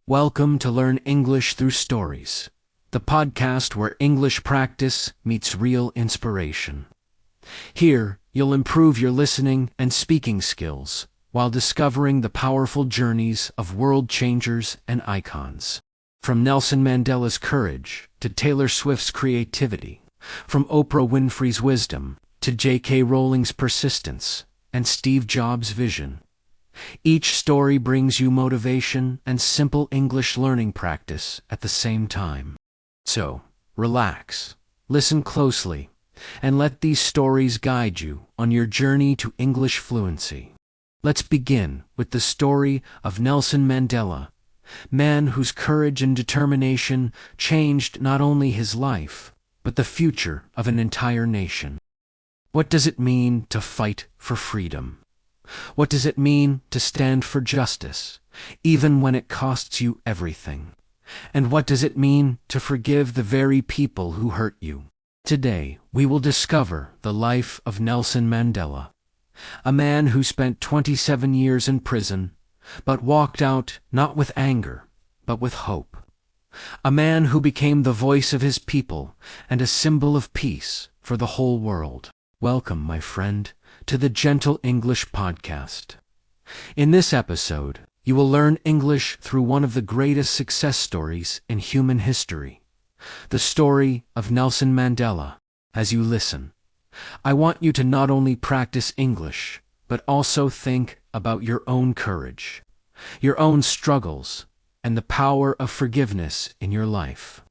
Welcome to Learn English Through Stories, the podcast where English practice meets real inspiration. Here, you'll improve your listening and speaking skills while discovering the powerful journeys of world changers and icons. From Nelson Mandela's courage to Taylor Swift's creativity, from Oprah Winfrey's wisdom to J.K. Rowling's persistence and Steve Jobs' vision. Each story brings you motivation and simple English learning practice at the same time. So, relax, listen closely, and let these stories guide you on your journey to English fluency. Let's begin with the story of Nelson Mandela, man whose courage and determination changed not only his life, but the future of an entire nation. What does it mean to fight for freedom? What does it mean to stand for justice, even when it costs you everything? And what does it mean to forgive the very people who hurt you? Today, we will discover the life of Nelson Mandela, a man who spent 27 years in prison, but walked out not with anger, but with hope. A man who became the voice of his people and a symbol of peace for the whole world. Welcome, my friend, to the Gentle English Podcast. In this episode, you will learn English through one of the greatest success stories in human history, the story of Nelson Mandela. As you listen, I want you to not only practice English, but also think about your own courage, your own struggles, and the power of forgiveness in your life.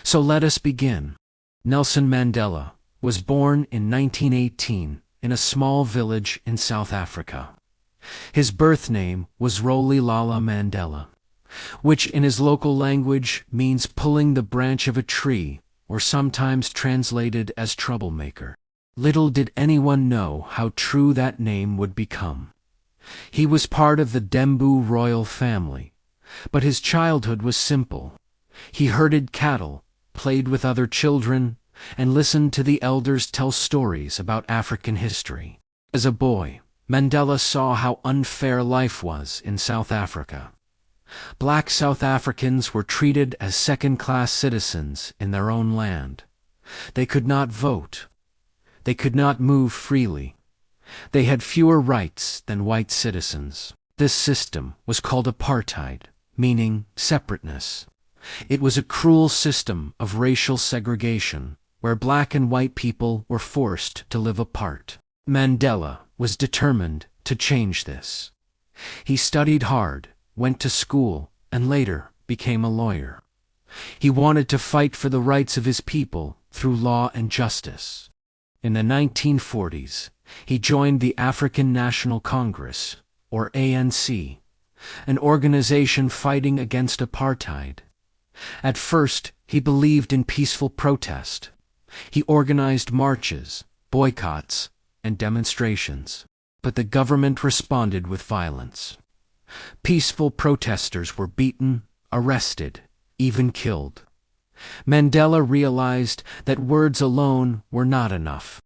So let us begin. Nelson Mandela was born in 1918 in a small village in South Africa. His birth name was Rowling Mandela, which in his local language means pulling the branch of a tree, or sometimes translated as troublemaker. Little did anyone know how true that name would become. He was part of the Dembu royal family, but his childhood was simple. He herded cattle, played with other children, and listened to the elders tell stories about African history. As a boy, Mandela saw how unfair life was in South Africa. Black South Africans were treated as second-class citizens in their own land. They could not vote. They could not move freely. They had fewer rights than white citizens. This system was called apartheid, meaning separateness. It was a cruel system of racial segregation, where black and white people were forced to live apart. Mandela was determined to change this. He studied hard, went to school, and later became a lawyer. He wanted to fight for the rights of his people through law and justice. In the 1940s, he joined the African National Congress, or ANC, an organization fighting against apartheid. At first, he believed in peaceful protest. He organized marches, boycotts, and demonstrations, but the government responded with violence. Peaceful protesters were beaten, arrested, even killed. Mandela realized that words alone were not enough.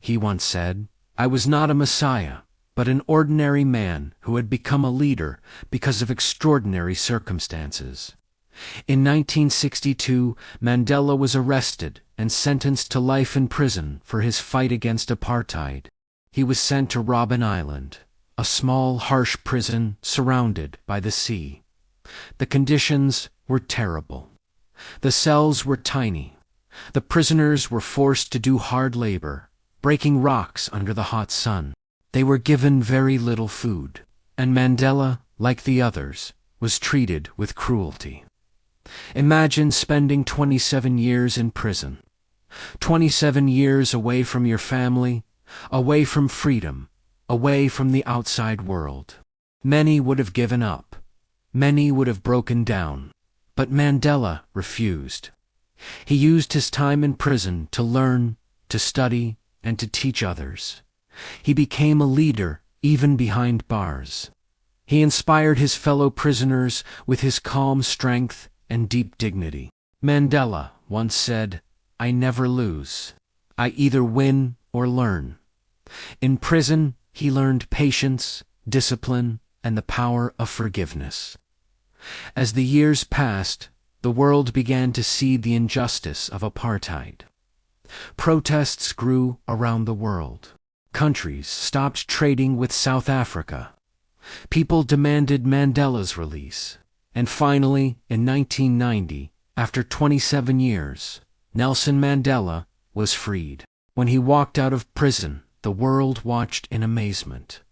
He once said, "I was not a messiah, but an ordinary man who had become a leader because of extraordinary circumstances." In 1962, Mandela was arrested and sentenced to life in prison for his fight against apartheid. He was sent to Robben Island, a small, harsh prison surrounded by the sea. The conditions were terrible. The cells were tiny. The prisoners were forced to do hard labor, breaking rocks under the hot sun. They were given very little food, and Mandela, like the others, was treated with cruelty. Imagine spending 27 years in prison. 27 years away from your family, away from freedom, away from the outside world. Many would have given up. Many would have broken down. But Mandela refused. He used his time in prison to learn, to study, and to teach others. He became a leader even behind bars. He inspired his fellow prisoners with his calm strength and deep dignity. Mandela once said, "I never lose. I either win or learn." In prison, he learned patience, discipline, and the power of forgiveness. As the years passed, the world began to see the injustice of apartheid. Protests grew around the world. Countries stopped trading with South Africa. People demanded Mandela's release. And finally, in 1990, after 27 years, Nelson Mandela was freed. When he walked out of prison, the world watched in amazement.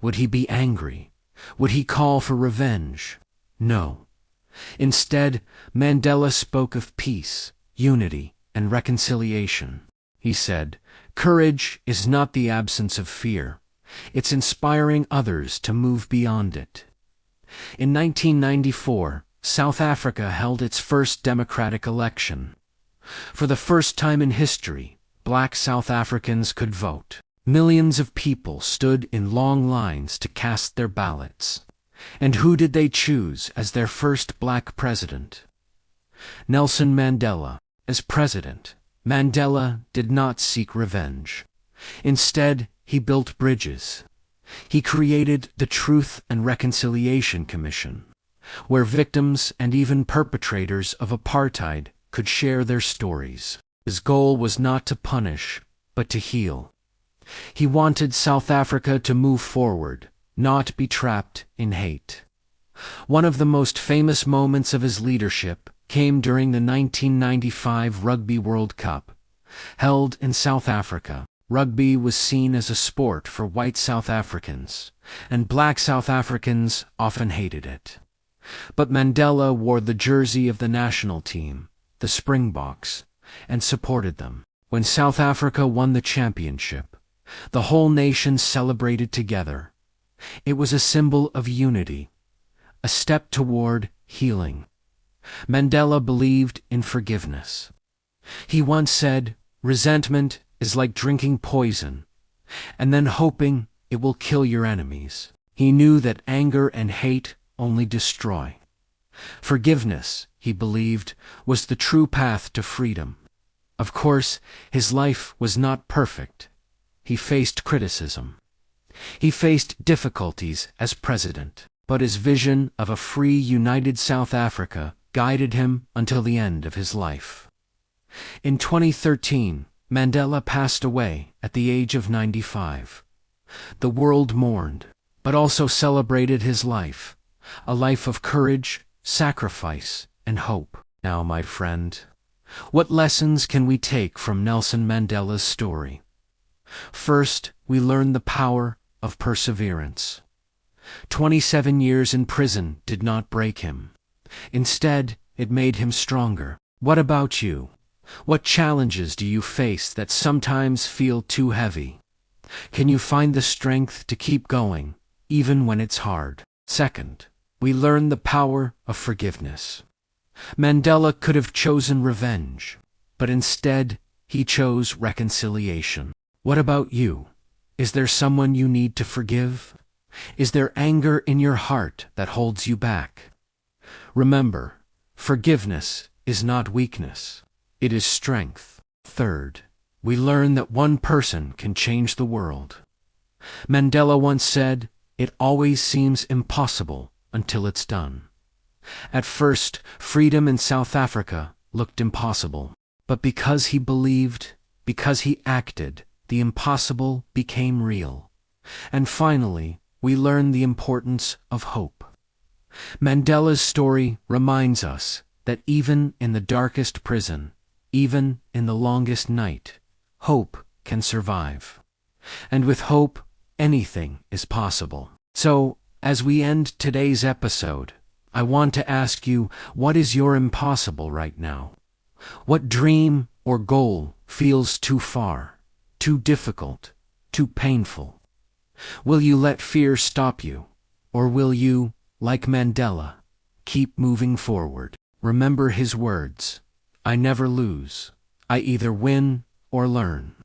Would he be angry? Would he call for revenge? No. Instead, Mandela spoke of peace, unity, and reconciliation. He said, "Courage is not the absence of fear. It's inspiring others to move beyond it." In 1994, South Africa held its first democratic election. For the first time in history, Black South Africans could vote. Millions of people stood in long lines to cast their ballots. And who did they choose as their first Black president? Nelson Mandela. As president, Mandela did not seek revenge. Instead, he built bridges. He created the Truth and Reconciliation Commission, where victims and even perpetrators of apartheid could share their stories. His goal was not to punish, but to heal. He wanted South Africa to move forward, not be trapped in hate. One of the most famous moments of his leadership came during the 1995 Rugby World Cup, held in South Africa. Rugby was seen as a sport for white South Africans, and Black South Africans often hated it. But Mandela wore the jersey of the national team, the Springboks, and supported them. When South Africa won the championship, the whole nation celebrated together. It was a symbol of unity, a step toward healing. Mandela believed in forgiveness. He once said, "Resentment is like drinking poison, and then hoping it will kill your enemies." He knew that anger and hate only destroy. Forgiveness, he believed, was the true path to freedom. Of course, his life was not perfect. He faced criticism. He faced difficulties as president, but his vision of a free, united South Africa guided him until the end of his life. In 2013, Mandela passed away at the age of 95. The world mourned, but also celebrated his life, a life of courage, sacrifice, and hope. Now, my friend, what lessons can we take from Nelson Mandela's story? First, we learn the power of perseverance. 27 years in prison did not break him. Instead, it made him stronger. What about you? What challenges do you face that sometimes feel too heavy? Can you find the strength to keep going, even when it's hard? Second, we learn the power of forgiveness. Mandela could have chosen revenge, but instead, he chose reconciliation. What about you? Is there someone you need to forgive? Is there anger in your heart that holds you back? Remember, forgiveness is not weakness. It is strength. Third, we learn that one person can change the world. Mandela once said, "It always seems impossible until it's done." At first, freedom in South Africa looked impossible. But because he believed, because he acted, the impossible became real. And finally, we learn the importance of hope. Mandela's story reminds us that even in the darkest prison, even in the longest night, hope can survive. And with hope, anything is possible. So, as we end today's episode, I want to ask you, what is your impossible right now? What dream or goal feels too far, too difficult, too painful? Will you let fear stop you, or will you, like Mandela, keep moving forward? Remember his words, "I never lose. I either win or learn."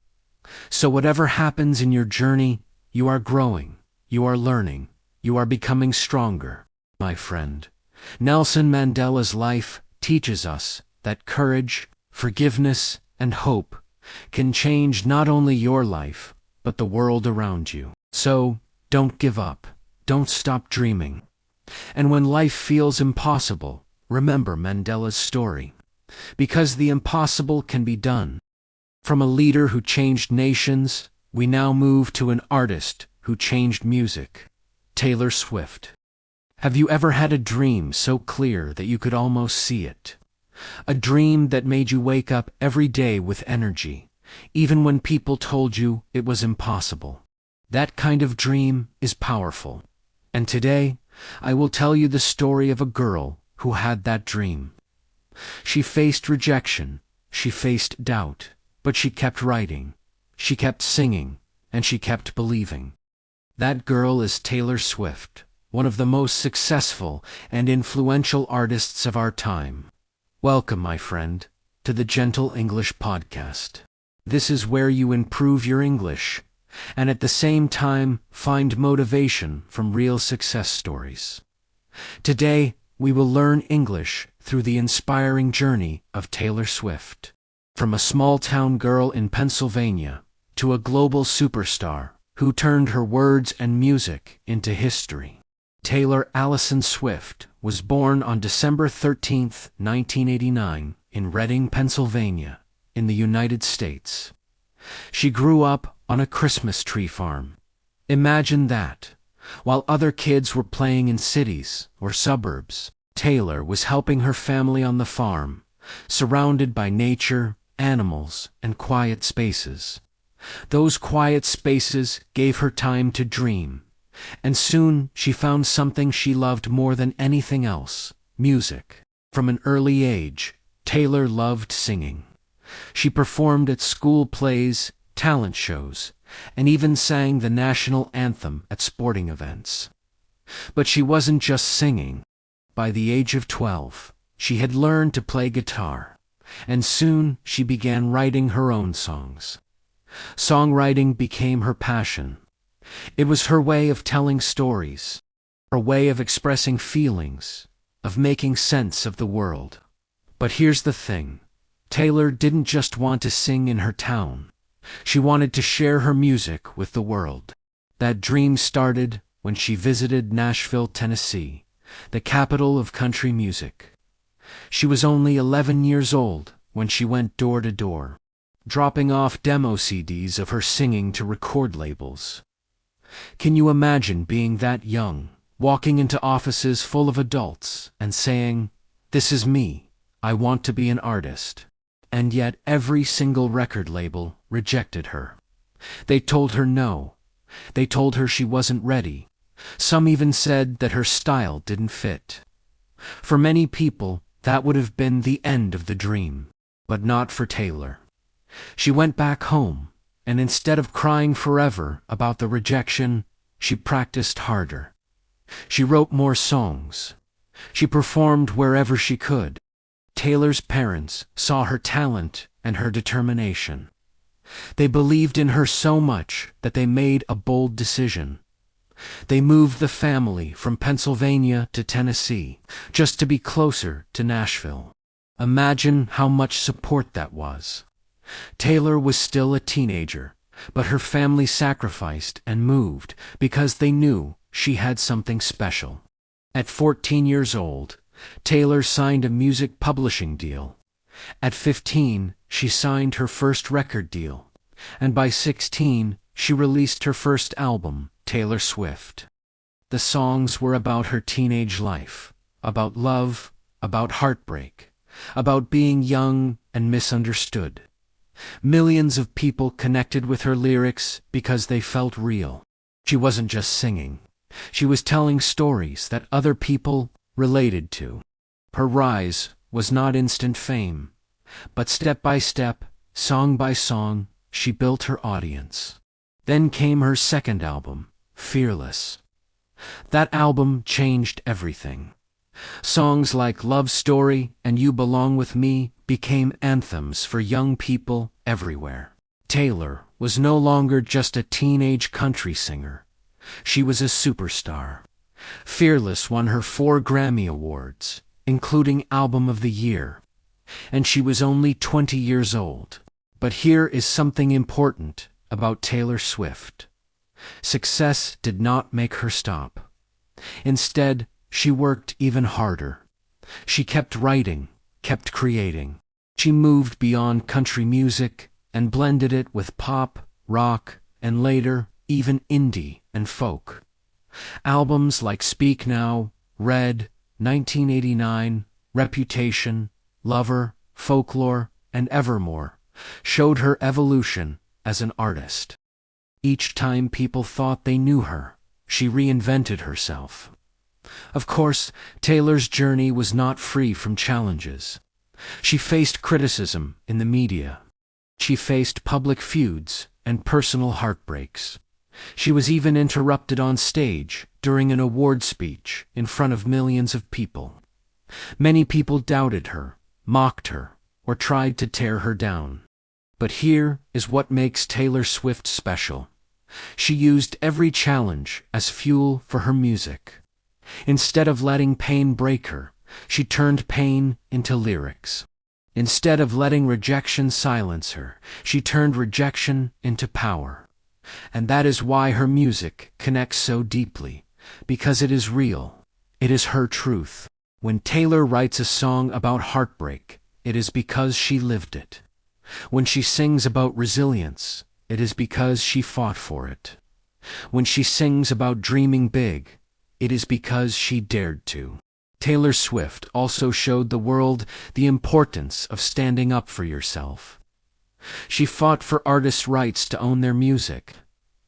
So whatever happens in your journey, you are growing, you are learning, you are becoming stronger, my friend. Nelson Mandela's life teaches us that courage, forgiveness, and hope can change not only your life, but the world around you. So, don't give up. Don't stop dreaming. And when life feels impossible, remember Mandela's story. Because the impossible can be done. From a leader who changed nations, we now move to an artist who changed music. Taylor Swift. Have you ever had a dream so clear that you could almost see it? A dream that made you wake up every day with energy, even when people told you it was impossible. That kind of dream is powerful. And today, I will tell you the story of a girl who had that dream. She faced rejection, she faced doubt, but she kept writing, she kept singing, and she kept believing. That girl is Taylor Swift, one of the most successful and influential artists of our time. Welcome, my friend, to the Gentle English Podcast. This is where you improve your English, and at the same time find motivation from real success stories. Today, we will learn English through the inspiring journey of Taylor Swift. From a small-town girl in Pennsylvania to a global superstar who turned her words and music into history. Taylor Allison Swift was born on December 13, 1989, in Reading, Pennsylvania, in the United States. She grew up on a Christmas tree farm. Imagine that. While other kids were playing in cities or suburbs, Taylor was helping her family on the farm, surrounded by nature, animals, and quiet spaces. Those quiet spaces gave her time to dream, and soon she found something she loved more than anything else: music. From an early age, Taylor loved singing. She performed at school plays, talent shows, and even sang the national anthem at sporting events. But she wasn't just singing. By the age of 12, she had learned to play guitar, and soon she began writing her own songs. Songwriting became her passion. It was her way of telling stories, her way of expressing feelings, of making sense of the world. But here's the thing. Taylor didn't just want to sing in her town. She wanted to share her music with the world. That dream started when she visited Nashville, Tennessee, the capital of country music. She was only 11 years old when she went door to door, dropping off demo CDs of her singing to record labels. Can you imagine being that young, walking into offices full of adults and saying, "This is me, I want to be an artist"? And yet every single record label rejected her. They told her no. They told her she wasn't ready. Some even said that her style didn't fit. For many people, that would have been the end of the dream. But not for Taylor. She went back home, and instead of crying forever about the rejection, she practiced harder. She wrote more songs. She performed wherever she could. Taylor's parents saw her talent and her determination. They believed in her so much that they made a bold decision. They moved the family from Pennsylvania to Tennessee, just to be closer to Nashville. Imagine how much support that was. Taylor was still a teenager, but her family sacrificed and moved because they knew she had something special. At 14 years old, Taylor signed a music publishing deal. At 15, she signed her first record deal. And by 16, she released her first album, Taylor Swift. The songs were about her teenage life, about love, about heartbreak, about being young and misunderstood. Millions of people connected with her lyrics because they felt real. She wasn't just singing. She was telling stories that other people related to. Her rise was not instant fame, but step by step, song by song, she built her audience. Then came her second album, Fearless. That album changed everything. Songs like Love Story and You Belong With Me became anthems for young people everywhere. Taylor was no longer just a teenage country singer. She was a superstar. Fearless won her 4 Grammy Awards, including Album of the Year. And she was only 20 years old. But here is something important about Taylor Swift. Success did not make her stop. Instead, she worked even harder. She kept writing, kept creating. She moved beyond country music and blended it with pop, rock, and later, even indie and folk. Albums like Speak Now, Red, 1989, Reputation, Lover, Folklore, and Evermore showed her evolution as an artist. Each time people thought they knew her, she reinvented herself. Of course, Taylor's journey was not free from challenges. She faced criticism in the media. She faced public feuds and personal heartbreaks. She was even interrupted on stage during an award speech in front of millions of people. Many people doubted her, mocked her, or tried to tear her down. But here is what makes Taylor Swift special. She used every challenge as fuel for her music. Instead of letting pain break her, she turned pain into lyrics. Instead of letting rejection silence her, she turned rejection into power. And that is why her music connects so deeply, because it is real. It is her truth. When Taylor writes a song about heartbreak, it is because she lived it. When she sings about resilience, it is because she fought for it. When she sings about dreaming big, it is because she dared to. Taylor Swift also showed the world the importance of standing up for yourself. She fought for artists' rights to own their music.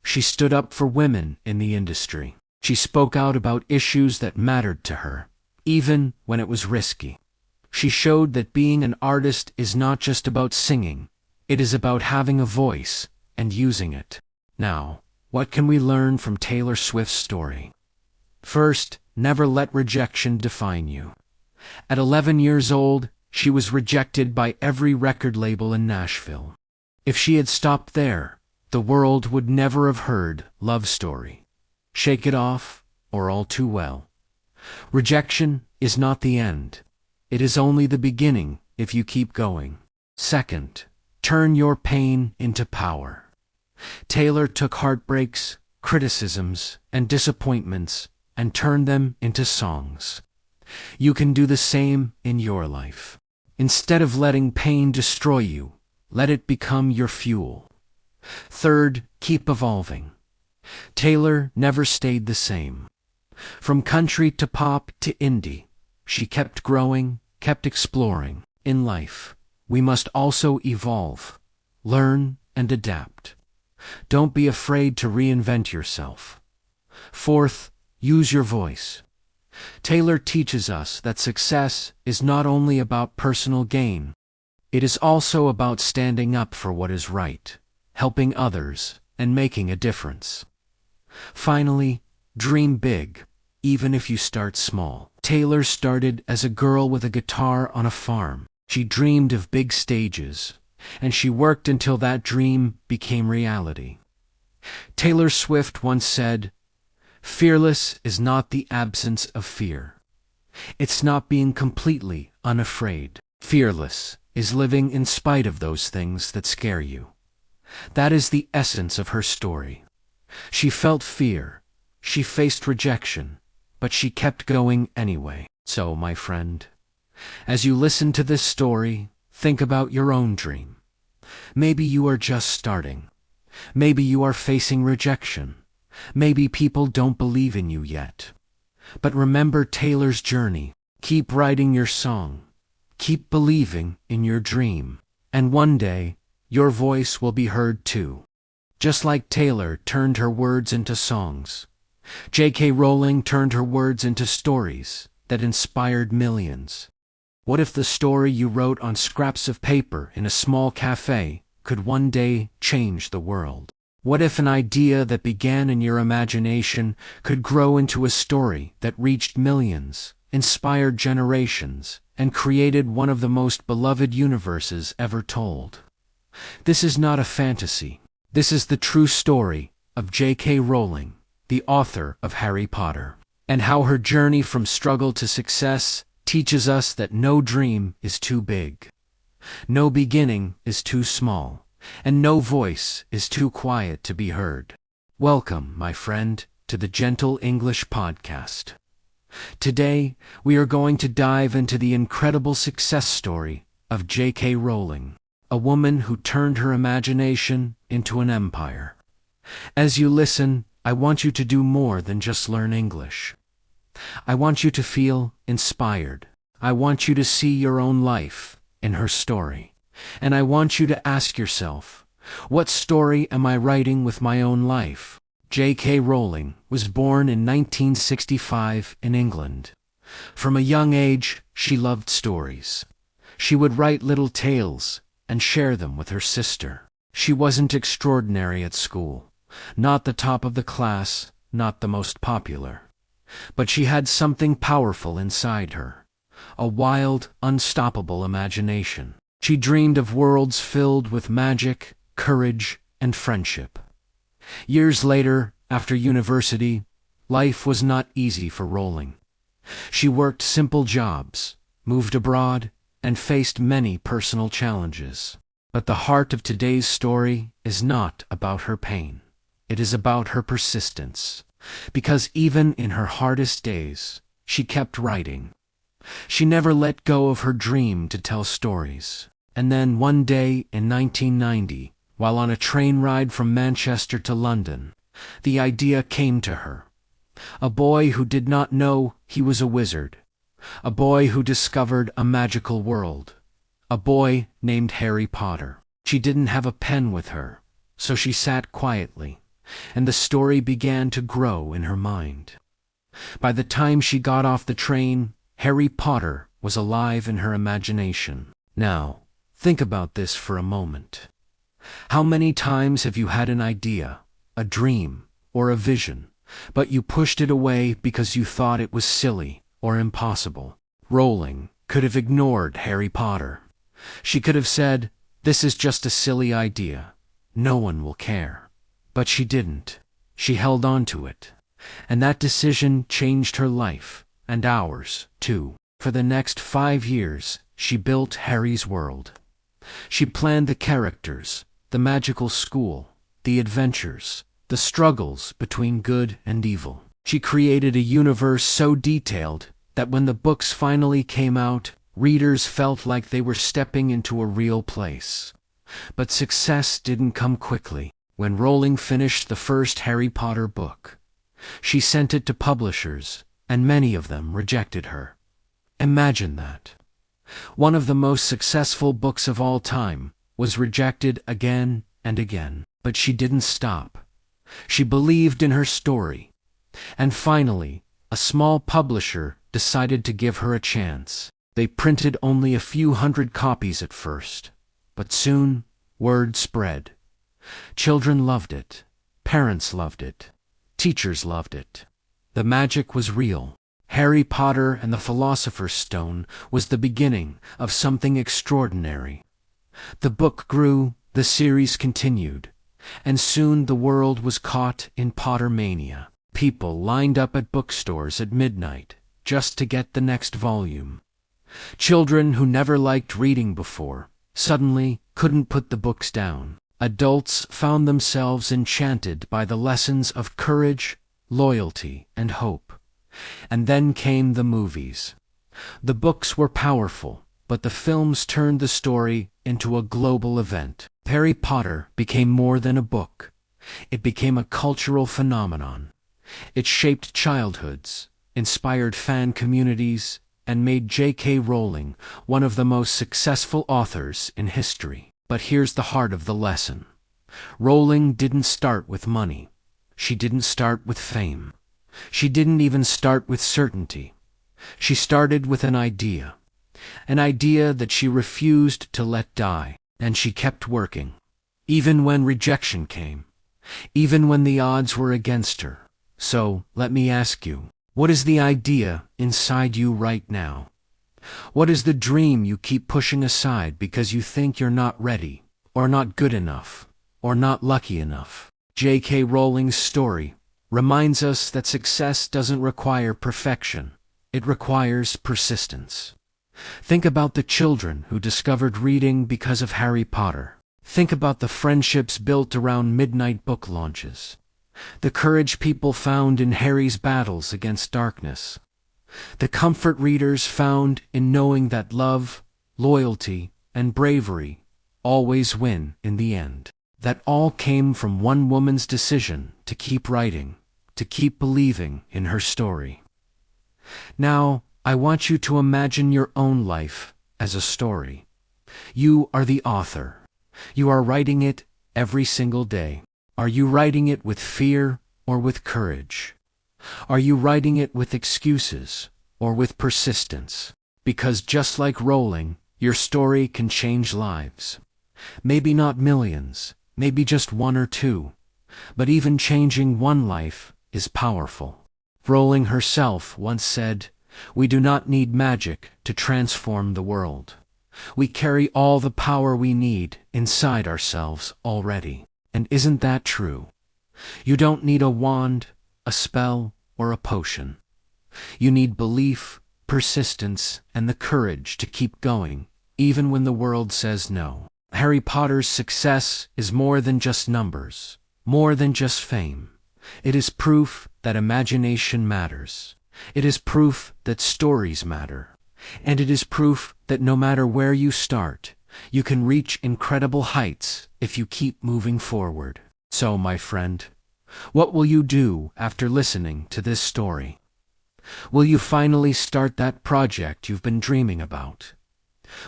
She stood up for women in the industry. She spoke out about issues that mattered to her, even when it was risky. She showed that being an artist is not just about singing, it is about having a voice and using it. Now, what can we learn from Taylor Swift's story? First, never let rejection define you. At 11 years old, she was rejected by every record label in Nashville. If she had stopped there, the world would never have heard Love Story, Shake It Off, or All Too Well. Rejection is not the end. It is only the beginning if you keep going. Second, turn your pain into power. Taylor took heartbreaks, criticisms, and disappointments and turned them into songs. You can do the same in your life. Instead of letting pain destroy you, let it become your fuel. Third, keep evolving. Taylor never stayed the same. From country to pop to indie, she kept growing, kept exploring. In life, we must also evolve, learn, and adapt. Don't be afraid to reinvent yourself. Fourth, use your voice. Taylor teaches us that success is not only about personal gain, it is also about standing up for what is right, helping others, and making a difference. Finally, dream big, even if you start small. Taylor started as a girl with a guitar on a farm. She dreamed of big stages, and she worked until that dream became reality. Taylor Swift once said, "Fearless is not the absence of fear. It's not being completely unafraid. Fearless is living in spite of those things that scare you." That is the essence of her story. She felt fear, she faced rejection, but she kept going anyway. So, my friend, as you listen to this story, think about your own dream. Maybe you are just starting. Maybe you are facing rejection. Maybe people don't believe in you yet. But remember Taylor's journey. Keep writing your song. Keep believing in your dream. And one day, your voice will be heard too. Just like Taylor turned her words into songs, J.K. Rowling turned her words into stories that inspired millions. What if the story you wrote on scraps of paper in a small cafe could one day change the world? What if an idea that began in your imagination could grow into a story that reached millions, inspired generations, and created one of the most beloved universes ever told? This is not a fantasy. This is the true story of J.K. Rowling, the author of Harry Potter, and how her journey from struggle to success teaches us that no dream is too big, no beginning is too small, and no voice is too quiet to be heard. Welcome, my friend, to the Gentle English Podcast. Today, we are going to dive into the incredible success story of J.K. Rowling, a woman who turned her imagination into an empire. As you listen, I want you to do more than just learn English. I want you to feel inspired. I want you to see your own life in her story. And I want you to ask yourself, what story am I writing with my own life? J.K. Rowling was born in 1965 in England. From a young age, she loved stories. She would write little tales and share them with her sister. She wasn't extraordinary at school, not the top of the class, not the most popular. But she had something powerful inside her, a wild, unstoppable imagination. She dreamed of worlds filled with magic, courage, and friendship. Years later, after university, life was not easy for Rowling. She worked simple jobs, moved abroad, and faced many personal challenges. But the heart of today's story is not about her pain. It is about her persistence. Because even in her hardest days, she kept writing. She never let go of her dream to tell stories. And then one day in 1990, while on a train ride from Manchester to London, the idea came to her. A boy who did not know he was a wizard. A boy who discovered a magical world. A boy named Harry Potter. She didn't have a pen with her, so she sat quietly, and the story began to grow in her mind. By the time she got off the train, Harry Potter was alive in her imagination. Now, think about this for a moment. How many times have you had an idea, a dream, or a vision, but you pushed it away because you thought it was silly or impossible? Rowling could have ignored Harry Potter. She could have said, "This is just a silly idea. No one will care." But she didn't. She held on to it. And that decision changed her life, and ours, too. For the next 5 years, she built Harry's world. She planned the characters, the magical school, the adventures, the struggles between good and evil. She created a universe so detailed that when the books finally came out, readers felt like they were stepping into a real place. But success didn't come quickly. When Rowling finished the first Harry Potter book, she sent it to publishers, and many of them rejected her. Imagine that. One of the most successful books of all time was rejected again and again. But she didn't stop. She believed in her story. And finally, a small publisher decided to give her a chance. They printed only a few hundred copies at first, but soon word spread. Children loved it. Parents loved it. Teachers loved it. The magic was real. Harry Potter and the Philosopher's Stone was the beginning of something extraordinary. The book grew, the series continued, and soon the world was caught in Potter mania. People lined up at bookstores at midnight just to get the next volume. Children who never liked reading before suddenly couldn't put the books down. Adults found themselves enchanted by the lessons of courage, loyalty, and hope. And then came the movies. The books were powerful, but the films turned the story into a global event. Harry Potter became more than a book. It became a cultural phenomenon. It shaped childhoods, inspired fan communities, and made J.K. Rowling one of the most successful authors in history. But here's the heart of the lesson. Rowling didn't start with money. She didn't start with fame. She didn't even start with certainty. She started with an idea that she refused to let die, and she kept working. Even when rejection came, even when the odds were against her. So, let me ask you, what is the idea inside you right now? What is the dream you keep pushing aside because you think you're not ready, or not good enough, or not lucky enough? J.K. Rowling's story reminds us that success doesn't require perfection. It requires persistence. Think about the children who discovered reading because of Harry Potter. Think about the friendships built around midnight book launches. The courage people found in Harry's battles against darkness. The comfort readers found in knowing that love, loyalty, and bravery always win in the end. That all came from one woman's decision to keep writing, to keep believing in her story. Now, I want you to imagine your own life as a story. You are the author. You are writing it every single day. Are you writing it with fear or with courage? Are you writing it with excuses or with persistence? Because just like Rowling, your story can change lives. Maybe not millions, maybe just one or two, but even changing one life is powerful. Rowling herself once said, "We do not need magic to transform the world. We carry all the power we need inside ourselves already." And isn't that true? You don't need a wand, a spell, or a potion. You need belief, persistence, and the courage to keep going, even when the world says no. Harry Potter's success is more than just numbers, more than just fame. It is proof that imagination matters. It is proof that stories matter. And it is proof that no matter where you start, you can reach incredible heights if you keep moving forward. So, my friend, what will you do after listening to this story? Will you finally start that project you've been dreaming about?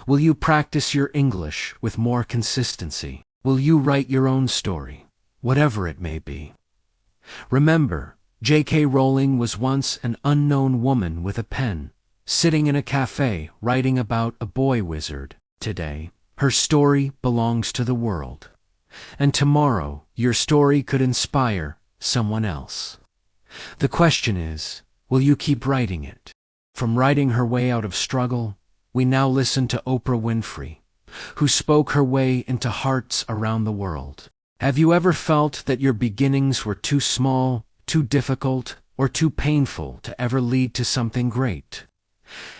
Will you practice your English with more consistency? Will you write your own story, whatever it may be? Remember, J.K. Rowling was once an unknown woman with a pen, sitting in a cafe writing about a boy wizard. Today, her story belongs to the world. And tomorrow, your story could inspire someone else. The question is, will you keep writing it? From writing her way out of struggle, we now listen to Oprah Winfrey, who spoke her way into hearts around the world. Have you ever felt that your beginnings were too small, too difficult, or too painful to ever lead to something great?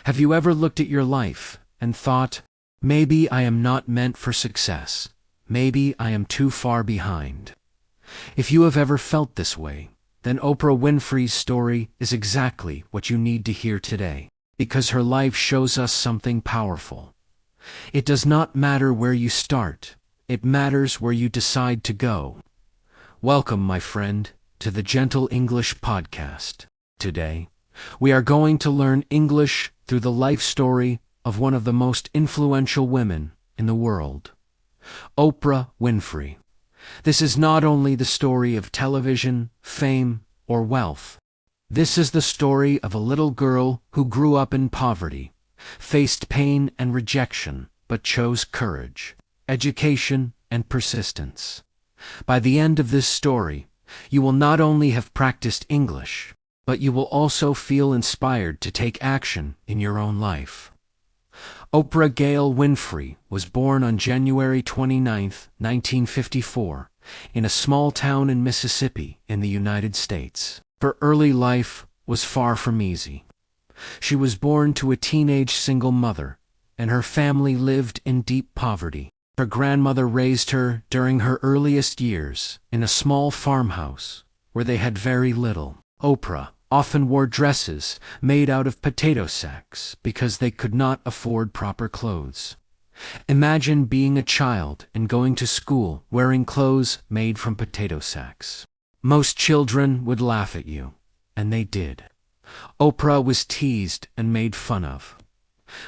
Have you ever looked at your life and thought, maybe I am not meant for success, maybe I am too far behind? If you have ever felt this way, then Oprah Winfrey's story is exactly what you need to hear today, because her life shows us something powerful. It does not matter where you start, it matters where you decide to go. Welcome, my friend, to the Gentle English Podcast. Today, we are going to learn English through the life story of one of the most influential women in the world, Oprah Winfrey. This is not only the story of television, fame, or wealth. This is the story of a little girl who grew up in poverty, faced pain and rejection, but chose courage, education, and persistence. By the end of this story, you will not only have practiced English, but you will also feel inspired to take action in your own life. Oprah Gail Winfrey was born on January 29, 1954, in a small town in Mississippi in the United States. Her early life was far from easy. She was born to a teenage single mother, and her family lived in deep poverty. Her grandmother raised her during her earliest years in a small farmhouse where they had very little. Oprah often wore dresses made out of potato sacks because they could not afford proper clothes. Imagine being a child and going to school wearing clothes made from potato sacks. Most children would laugh at you, and they did. Oprah was teased and made fun of.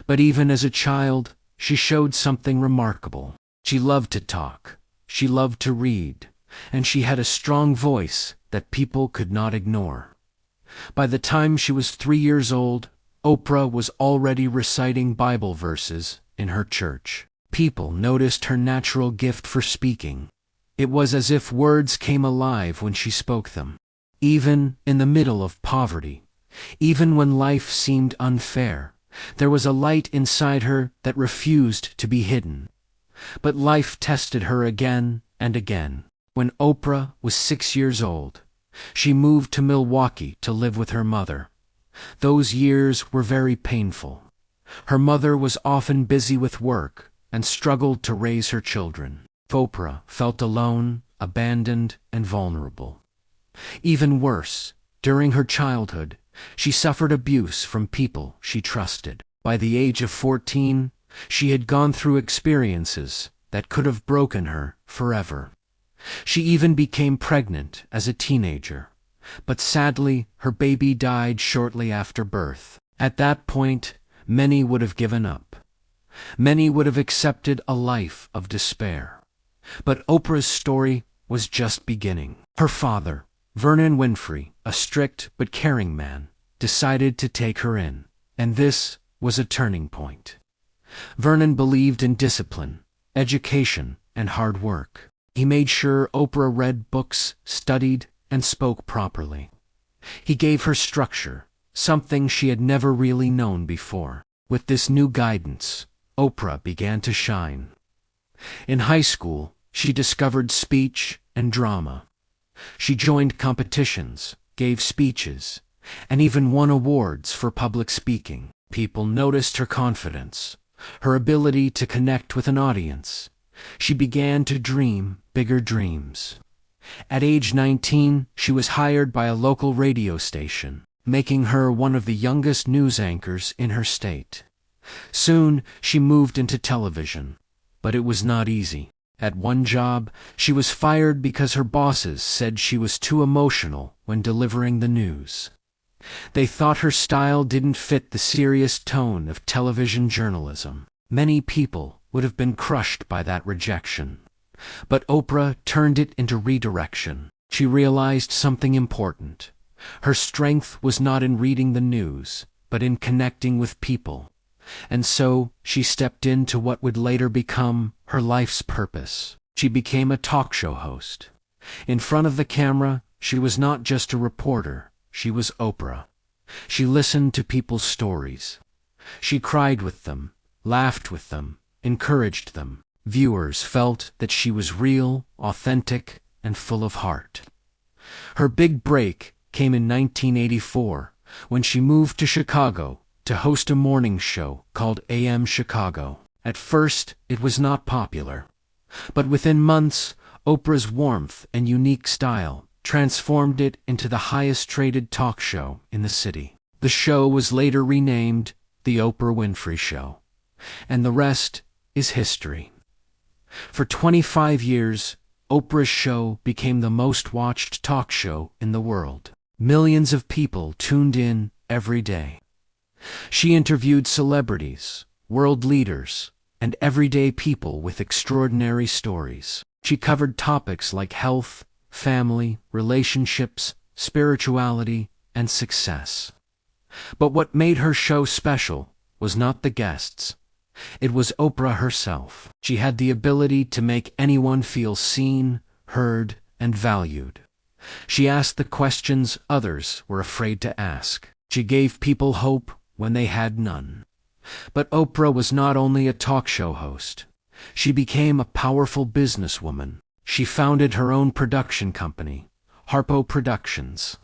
But even as a child, she showed something remarkable. She loved to talk, she loved to read, and she had a strong voice that people could not ignore. By the time she was 3 years old, Oprah was already reciting Bible verses in her church. People noticed her natural gift for speaking. It was as if words came alive when she spoke them. Even in the middle of poverty, even when life seemed unfair, there was a light inside her that refused to be hidden. But life tested her again and again. When Oprah was 6 years old, she moved to Milwaukee to live with her mother. Those years were very painful. Her mother was often busy with work and struggled to raise her children. Oprah felt alone, abandoned, and vulnerable. Even worse, during her childhood, She suffered abuse from people she trusted. By the age of 14, she had gone through experiences that could have broken her forever. She even became pregnant as a teenager, but sadly, her baby died shortly after birth. At that point, many would have given up. Many would have accepted a life of despair. But Oprah's story was just beginning. Her father, Vernon Winfrey, a strict but caring man, decided to take her in, and this was a turning point. Vernon believed in discipline, education, and hard work. He made sure Oprah read books, studied, and spoke properly. He gave her structure, something she had never really known before. With this new guidance, Oprah began to shine. In high school, she discovered speech and drama. She joined competitions, gave speeches, and even won awards for public speaking. People noticed her confidence, her ability to connect with an audience. She began to dream bigger dreams. At age 19, she was hired by a local radio station, making her one of the youngest news anchors in her state. Soon, she moved into television, but it was not easy. At one job, she was fired because her bosses said she was too emotional when delivering the news. They thought her style didn't fit the serious tone of television journalism. Many people would have been crushed by that rejection. But Oprah turned it into redirection. She realized something important. Her strength was not in reading the news, but in connecting with people. And so she stepped into what would later become her life's purpose. She became a talk show host. In front of the camera, she was not just a reporter, she was Oprah. She listened to people's stories. She cried with them, laughed with them, encouraged them. Viewers felt that she was real, authentic, and full of heart. Her big break came in 1984 when she moved to Chicago to host a morning show called AM Chicago. At first, it was not popular. But within months, Oprah's warmth and unique style transformed it into the highest-rated talk show in the city. The show was later renamed The Oprah Winfrey Show, and the rest is history. For 25 years, Oprah's show became the most watched talk show in the world. Millions of people tuned in every day. She interviewed celebrities, world leaders, and everyday people with extraordinary stories. She covered topics like health, family, relationships, spirituality, and success. But what made her show special was not the guests. It was Oprah herself. She had the ability to make anyone feel seen, heard, and valued. She asked the questions others were afraid to ask. She gave people hope when they had none. But Oprah was not only a talk show host. She became a powerful businesswoman. She founded her own production company, Harpo Productions.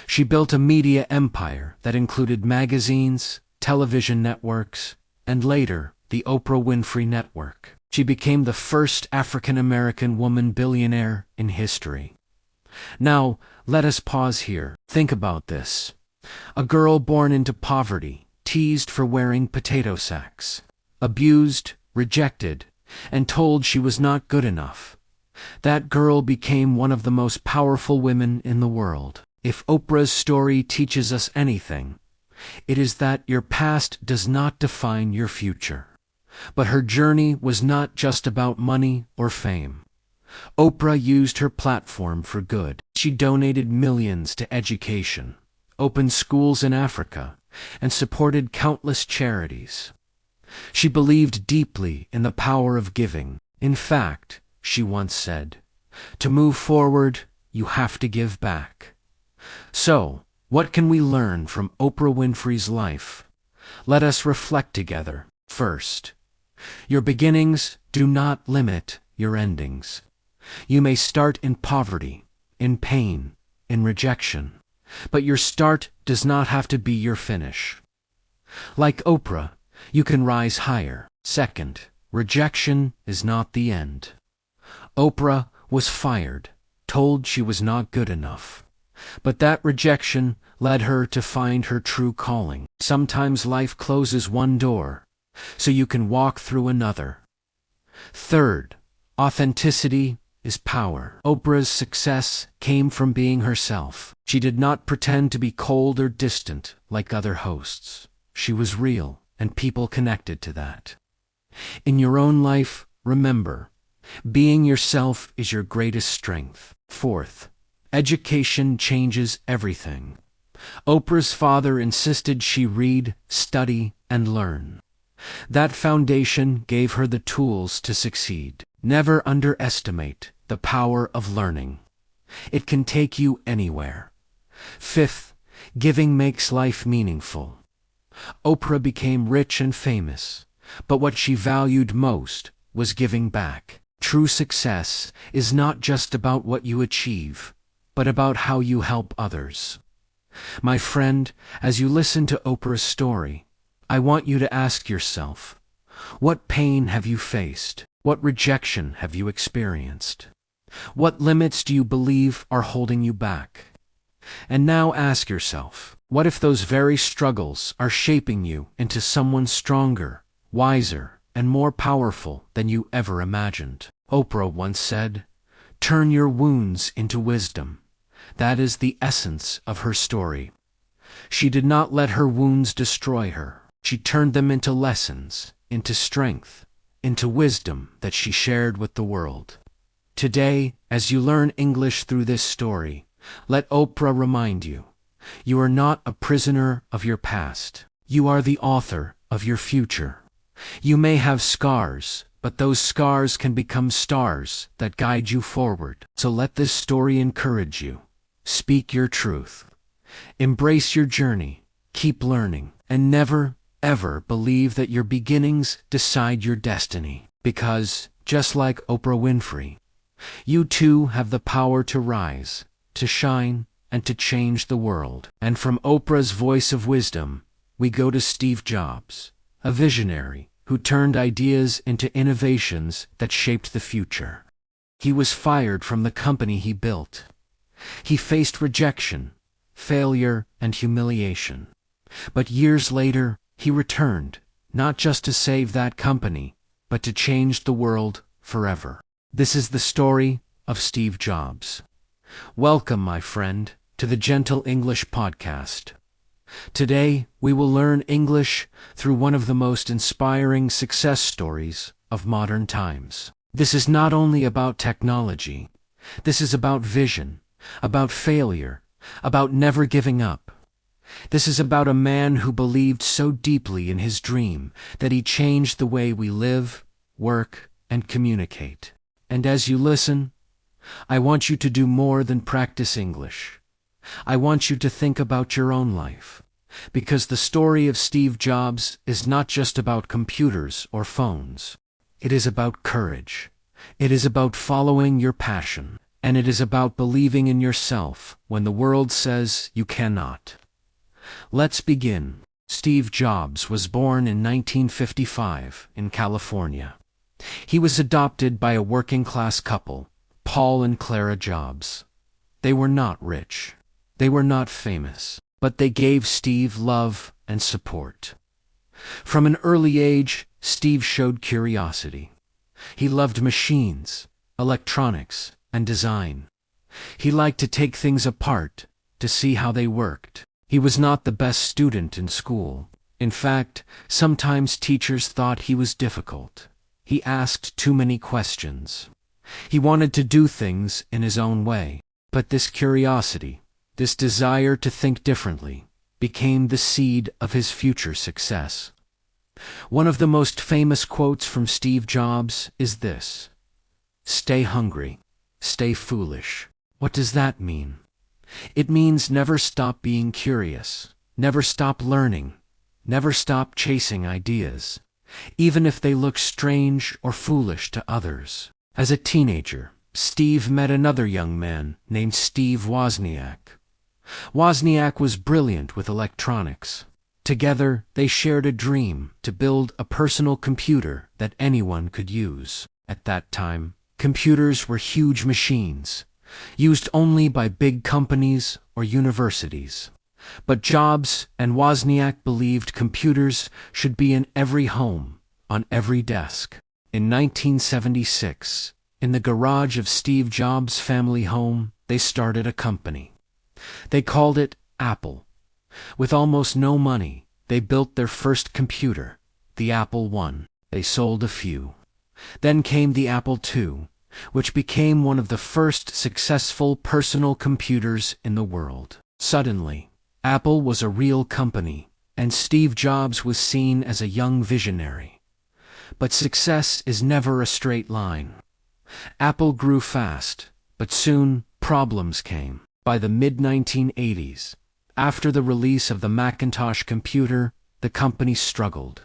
She built a media empire that included magazines, television networks, and later, the Oprah Winfrey Network. She became the first African-American woman billionaire in history. Now, let us pause here. Think about this. A girl born into poverty, teased for wearing potato sacks, abused, rejected, and told she was not good enough. That girl became one of the most powerful women in the world. If Oprah's story teaches us anything, it is that your past does not define your future. But her journey was not just about money or fame. Oprah used her platform for good. She donated millions to education, opened schools in Africa, and supported countless charities. She believed deeply in the power of giving. In fact, she once said, "To move forward, you have to give back." So, what can we learn from Oprah Winfrey's life? Let us reflect together. First, your beginnings do not limit your endings. You may start in poverty, in pain, in rejection, but your start does not have to be your finish. Like Oprah, you can rise higher. Second, rejection is not the end. Oprah was fired, told she was not good enough. But that rejection led her to find her true calling. Sometimes life closes one door, so you can walk through another. Third, authenticity is power. Oprah's success came from being herself. She did not pretend to be cold or distant like other hosts. She was real, and people connected to that. In your own life, remember, being yourself is your greatest strength. Fourth, education changes everything. Oprah's father insisted she read, study, and learn. That foundation gave her the tools to succeed. Never underestimate the power of learning. It can take you anywhere. Fifth, giving makes life meaningful. Oprah became rich and famous, but what she valued most was giving back. True success is not just about what you achieve, but about how you help others. My friend, as you listen to Oprah's story, I want you to ask yourself, what pain have you faced? What rejection have you experienced? What limits do you believe are holding you back? And now ask yourself, what if those very struggles are shaping you into someone stronger, wiser, and more powerful than you ever imagined? Oprah once said, "Turn your wounds into wisdom." That is the essence of her story. She did not let her wounds destroy her. She turned them into lessons, into strength, into wisdom that she shared with the world. Today, as you learn English through this story, let Oprah remind you, you are not a prisoner of your past. You are the author of your future. You may have scars, but those scars can become stars that guide you forward. So let this story encourage you. Speak your truth. Embrace your journey. Keep learning. And never, ever believe that your beginnings decide your destiny. Because, just like Oprah Winfrey, you too have the power to rise, to shine, and to change the world. And from Oprah's voice of wisdom, we go to Steve Jobs, a visionary who turned ideas into innovations that shaped the future. He was fired from the company he built. He faced rejection, failure, and humiliation. But years later, he returned, not just to save that company, but to change the world forever. This is the story of Steve Jobs. Welcome, my friend, to the Gentle English Podcast. Today, we will learn English through one of the most inspiring success stories of modern times. This is not only about technology. This is about vision, about failure, about never giving up. This is about a man who believed so deeply in his dream that he changed the way we live, work, and communicate. And as you listen, I want you to do more than practice English. I want you to think about your own life, because the story of Steve Jobs is not just about computers or phones. It is about courage. It is about following your passion. And it is about believing in yourself when the world says you cannot. Let's begin. Steve Jobs was born in 1955 in California. He was adopted by a working-class couple, Paul and Clara Jobs. They were not rich. They were not famous, but they gave Steve love and support. From an early age, Steve showed curiosity. He loved machines, electronics, and design. He liked to take things apart to see how they worked. He was not the best student in school. In fact, sometimes teachers thought he was difficult. He asked too many questions. He wanted to do things in his own way. But this curiosity, this desire to think differently, became the seed of his future success. One of the most famous quotes from Steve Jobs is this: "Stay hungry, stay foolish." What does that mean? It means never stop being curious, never stop learning, never stop chasing ideas, even if they look strange or foolish to others. As a teenager, Steve met another young man named Steve Wozniak. Wozniak was brilliant with electronics. Together, they shared a dream to build a personal computer that anyone could use. At that time, computers were huge machines, used only by big companies or universities. But Jobs and Wozniak believed computers should be in every home, on every desk. In 1976, in the garage of Steve Jobs' family home, they started a company. They called it Apple. With almost no money, they built their first computer, the Apple I. They sold a few. Then came the Apple II, which became one of the first successful personal computers in the world. Suddenly, Apple was a real company, and Steve Jobs was seen as a young visionary. But success is never a straight line. Apple grew fast, but soon problems came. By the mid-1980s, after the release of the Macintosh computer, the company struggled.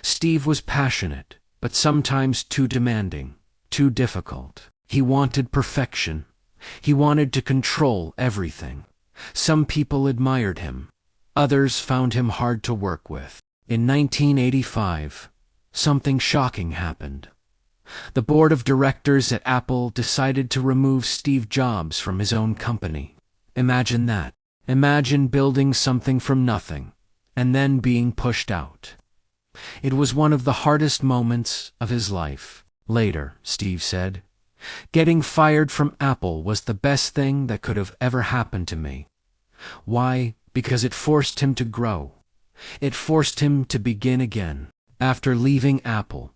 Steve was passionate, but sometimes too demanding, too difficult. He wanted perfection. He wanted to control everything. Some people admired him. Others found him hard to work with. In 1985, something shocking happened. The board of directors at Apple decided to remove Steve Jobs from his own company. Imagine that. Imagine building something from nothing, and then being pushed out. It was one of the hardest moments of his life. Later, Steve said, "Getting fired from Apple was the best thing that could have ever happened to me." Why? Because it forced him to grow. It forced him to begin again. After leaving Apple,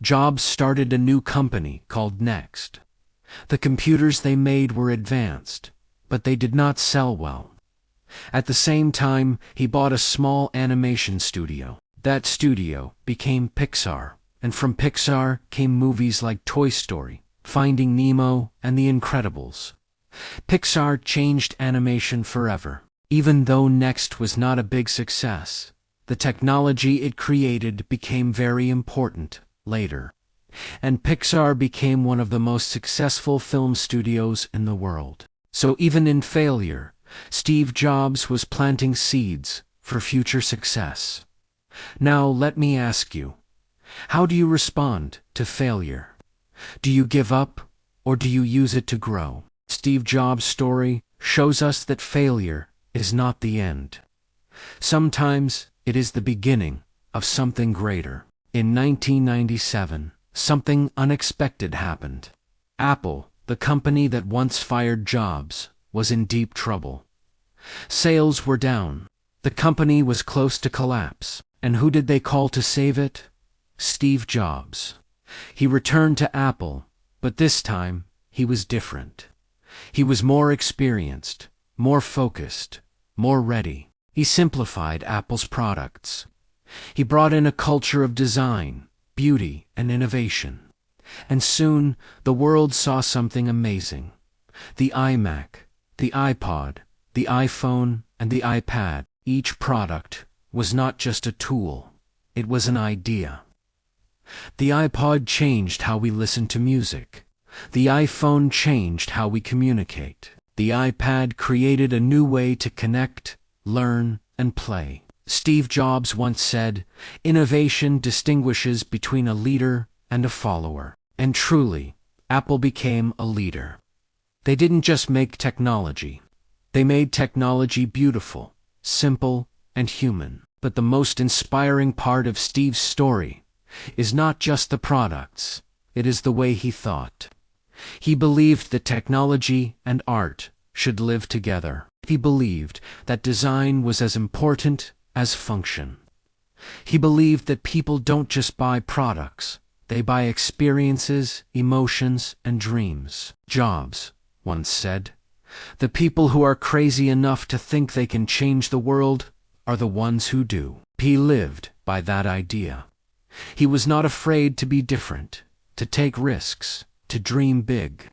Jobs started a new company called Next. The computers they made were advanced, but they did not sell well. At the same time, he bought a small animation studio. That studio became Pixar, and from Pixar came movies like Toy Story, Finding Nemo, and The Incredibles. Pixar changed animation forever. Even though Next was not a big success, the technology it created became very important later. And Pixar became one of the most successful film studios in the world. So even in failure, Steve Jobs was planting seeds for future success. Now let me ask you, how do you respond to failure? Do you give up, or do you use it to grow? Steve Jobs' story shows us that failure is not the end. Sometimes it is the beginning of something greater. In 1997, something unexpected happened. Apple, the company that once fired Jobs, was in deep trouble. Sales were down. The company was close to collapse. And who did they call to save it? Steve Jobs. He returned to Apple, but this time he was different. He was more experienced, more focused, more ready. He simplified Apple's products. He brought in a culture of design, beauty, and innovation. And soon the world saw something amazing. The iMac, the iPod, the iPhone, and the iPad. Each product was not just a tool, it was an idea. The iPod changed how we listen to music. The iPhone changed how we communicate. The iPad created a new way to connect, learn, and play. Steve Jobs once said, "Innovation distinguishes between a leader and a follower." And truly, Apple became a leader. They didn't just make technology. They made technology beautiful, simple, and human. But the most inspiring part of Steve's story is not just the products, it is the way he thought. He believed that technology and art should live together. He believed that design was as important as function. He believed that people don't just buy products, they buy experiences, emotions, and dreams. Jobs once said, "The people who are crazy enough to think they can change the world are the ones who do." He lived by that idea. He was not afraid to be different, to take risks, to dream big.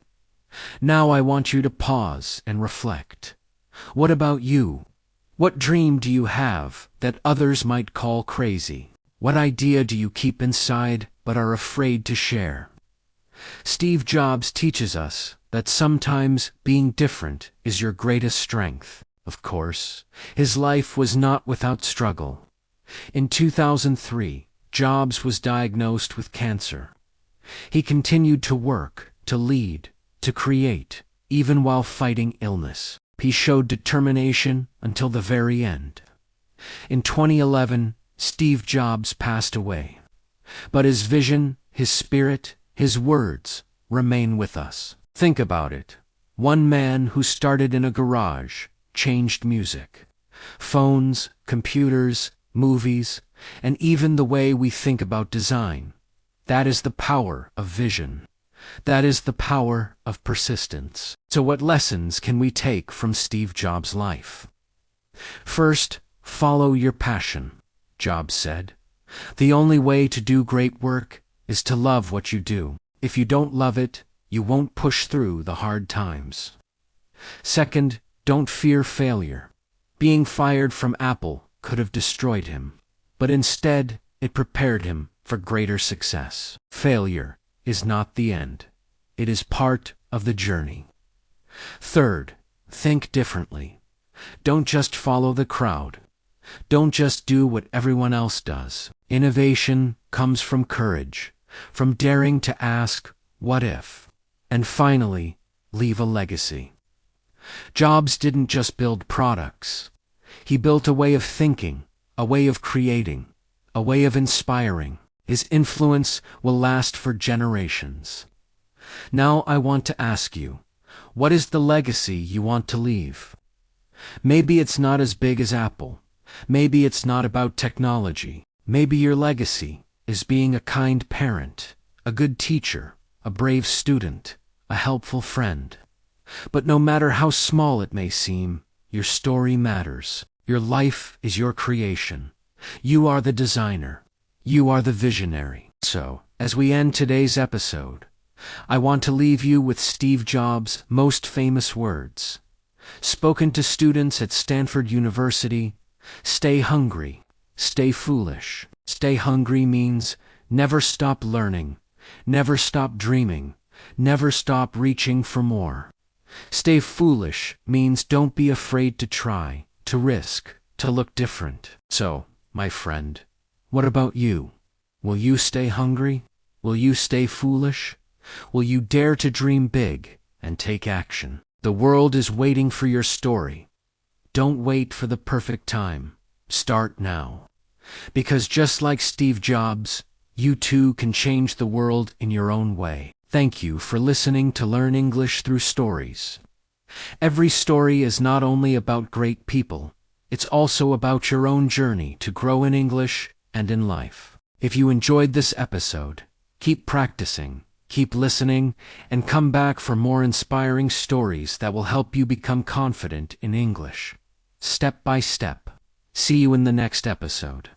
Now I want you to pause and reflect. What about you? What dream do you have that others might call crazy? What idea do you keep inside but are afraid to share? Steve Jobs teaches us that sometimes being different is your greatest strength. Of course, his life was not without struggle. In 2003, Jobs was diagnosed with cancer. He continued to work, to lead, to create, even while fighting illness. He showed determination until the very end. In 2011, Steve Jobs passed away. But his vision, his spirit, his words remain with us. Think about it. One man who started in a garage changed music, phones, computers, movies, and even the way we think about design. That is the power of vision. That is the power of persistence. So what lessons can we take from Steve Jobs' life? First, follow your passion, Jobs said. The only way to do great work is to love what you do. If you don't love it, you won't push through the hard times. Second, don't fear failure. Being fired from Apple could have destroyed him, but instead it prepared him for greater success. Failure is not the end. It is part of the journey. Third, think differently. Don't just follow the crowd. Don't just do what everyone else does. Innovation comes from courage, from daring to ask, what if? And finally, leave a legacy. Jobs didn't just build products. He built a way of thinking, a way of creating, a way of inspiring. His influence will last for generations. Now I want to ask you, what is the legacy you want to leave? Maybe it's not as big as Apple. Maybe it's not about technology. Maybe your legacy is being a kind parent, a good teacher, a brave student, a helpful friend. But no matter how small it may seem, your story matters. Your life is your creation. You are the designer. You are the visionary. So, as we end today's episode, I want to leave you with Steve Jobs' most famous words. Spoken to students at Stanford University, stay hungry, stay foolish. Stay hungry means never stop learning, never stop dreaming, never stop reaching for more. Stay foolish means don't be afraid to try, to risk, to look different. So, my friend, what about you? Will you stay hungry? Will you stay foolish? Will you dare to dream big and take action? The world is waiting for your story. Don't wait for the perfect time. Start now. Because just like Steve Jobs, you too can change the world in your own way. Thank you for listening to Learn English Through Stories. Every story is not only about great people, it's also about your own journey to grow in English and in life. If you enjoyed this episode, keep practicing, keep listening, and come back for more inspiring stories that will help you become confident in English, step by step. See you in the next episode.